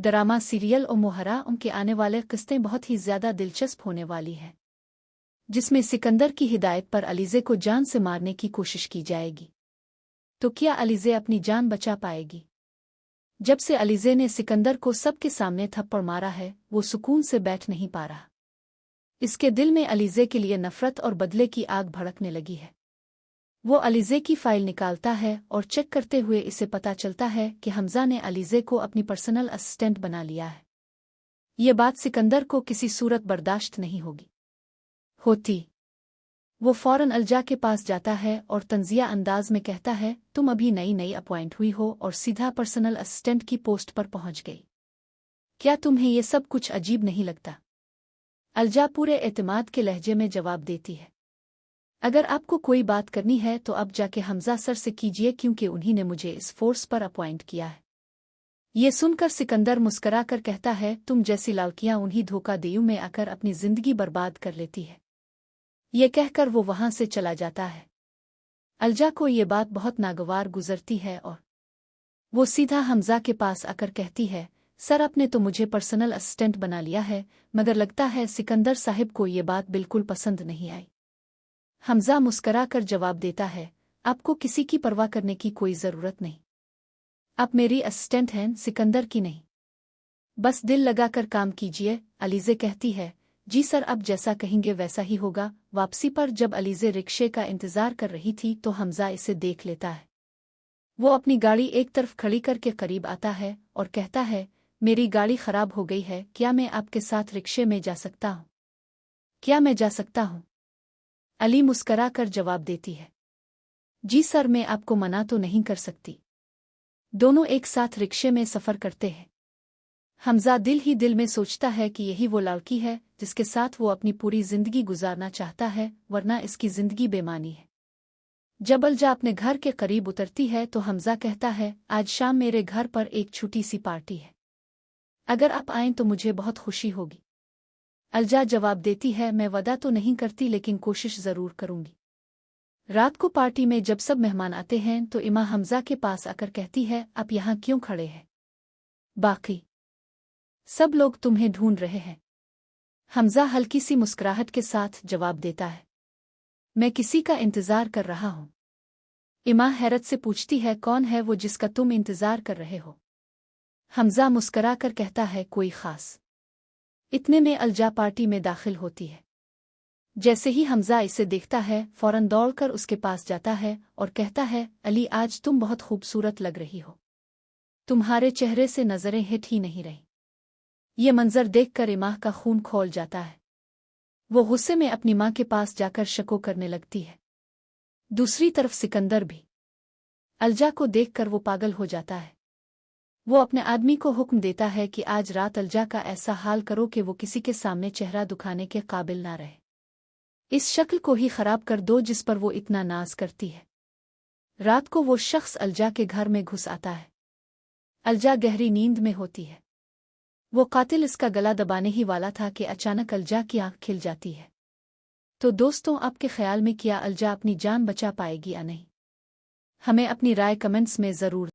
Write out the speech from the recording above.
Drama serial ओ मोहरा उनके आने वाले किस्तें बहुत ही ज्यादा दिलचस्प होने वाली हैं, जिसमें सिकंदर की हिदायत पर अलीज़े को जान से मारने की कोशिश की जाएगी। तो क्या अलीज़े अपनी जान बचा पाएगी? जब से अलीज़े ने सिकंदर को सबके सामने थप्पड़ मारा है, वो सुकून से बैठ नहीं पा रहा। इसके दिल में अलीज़े के लिए नफरत और बदले की आग भड़कने लगी है। वो अलीज़े की फाइल निकालता है और चेक करते हुए इसे पता चलता है कि हमज़ा ने अलीज़े को अपनी पर्सनल असिस्टेंट बना लिया है। ये बात सिकंदर को किसी सूरत बर्दाश्त नहीं होती। वो फौरन अलजा के पास जाता है और तंजिया अंदाज में कहता है, तुम अभी नई अपॉइंट हुई हो और सीधा पर्सनल असिस्टेंट की पोस्ट पर पहुंच गई। क्या तुम्हें ये सब कुछ अजीब नहीं लगता? अलजा पूरे एतमाद के लहजे में जवाब देती है, अगर आपको कोई बात करनी है तो अब जाके हमज़ा सर से कीजिए, क्योंकि उन्हीं ने मुझे इस फोर्स पर अपॉइंट किया है। ये सुनकर सिकंदर मुस्करा कर कहता है, तुम जैसी लड़कियां उन्हीं धोखा देयू में आकर अपनी जिंदगी बर्बाद कर लेती है। ये कहकर वो वहां से चला जाता है। अलजा को ये बात बहुत नागवार गुजरती है और वो सीधा हमज़ा के पास आकर कहती है, सर आपने तो मुझे पर्सनल असिस्टेंट बना लिया है, मगर लगता है सिकंदर साहिब को ये बात बिल्कुल पसंद नहीं आई। हमज़ा मुस्करा कर जवाब देता है, आपको किसी की परवाह करने की कोई ज़रूरत नहीं। आप मेरी असिस्टेंट हैं, सिकंदर की नहीं। बस दिल लगाकर काम कीजिए। अलीज़े कहती है, जी सर, अब जैसा कहेंगे वैसा ही होगा। वापसी पर जब अलीज़े रिक्शे का इंतज़ार कर रही थी तो हमज़ा इसे देख लेता है। वो अपनी गाड़ी एक तरफ खड़ी करके करीब आता है और कहता है, मेरी गाड़ी खराब हो गई है, क्या मैं आपके साथ रिक्शे में जा सकता हूँ? क्या मैं जा सकता हूँ? अली मुस्करा कर जवाब देती है, जी सर, मैं आपको मना तो नहीं कर सकती। दोनों एक साथ रिक्शे में सफ़र करते हैं। हमज़ा दिल ही दिल में सोचता है कि यही वो लड़की है जिसके साथ वो अपनी पूरी जिंदगी गुजारना चाहता है, वरना इसकी जिंदगी बेमानी है। जब अलजा अपने घर के करीब उतरती है तो हमज़ा कहता है, आज शाम मेरे घर पर एक छोटी सी पार्टी है, अगर आप आएं तो मुझे बहुत खुशी होगी। अलजा जवाब देती है, मैं वादा तो नहीं करती लेकिन कोशिश ज़रूर करूंगी। रात को पार्टी में जब सब मेहमान आते हैं तो इमा हमज़ा के पास आकर कहती है, आप यहाँ क्यों खड़े हैं? बाकी सब लोग तुम्हें ढूंढ रहे हैं। हमज़ा हल्की सी मुस्कुराहट के साथ जवाब देता है, मैं किसी का इंतज़ार कर रहा हूँ। इमा हैरत से पूछती है, कौन है वो जिसका तुम इंतज़ार कर रहे हो? हमज़ा मुस्करा कर कहता है, कोई ख़ास। इतने में अलजा पार्टी में दाखिल होती है। जैसे ही हमज़ा इसे देखता है, फौरन दौड़कर उसके पास जाता है और कहता है, अली, आज तुम बहुत खूबसूरत लग रही हो। तुम्हारे चेहरे से नज़रें हिट ही नहीं रही। ये मंजर देखकर इमा का खून खौल जाता है। वो गुस्से में अपनी माँ के पास जाकर शको करने लगती है। दूसरी तरफ सिकंदर भी अलजा को देखकर वो पागल हो जाता है। वो अपने आदमी को हुक्म देता है कि आज रात अलजा का ऐसा हाल करो कि वो किसी के सामने चेहरा दिखाने के काबिल ना रहे। इस शक्ल को ही खराब कर दो जिस पर वो इतना नाज करती है। रात को वो शख्स अलजा के घर में घुस आता है। अलजा गहरी नींद में होती है। वो कातिल इसका गला दबाने ही वाला था कि अचानक अलजा की आंख खिल जाती है। तो दोस्तों, आपके ख्याल में क्या अलजा अपनी जान बचा पाएगी या नहीं? हमें अपनी राय कमेंट्स में ज़रूर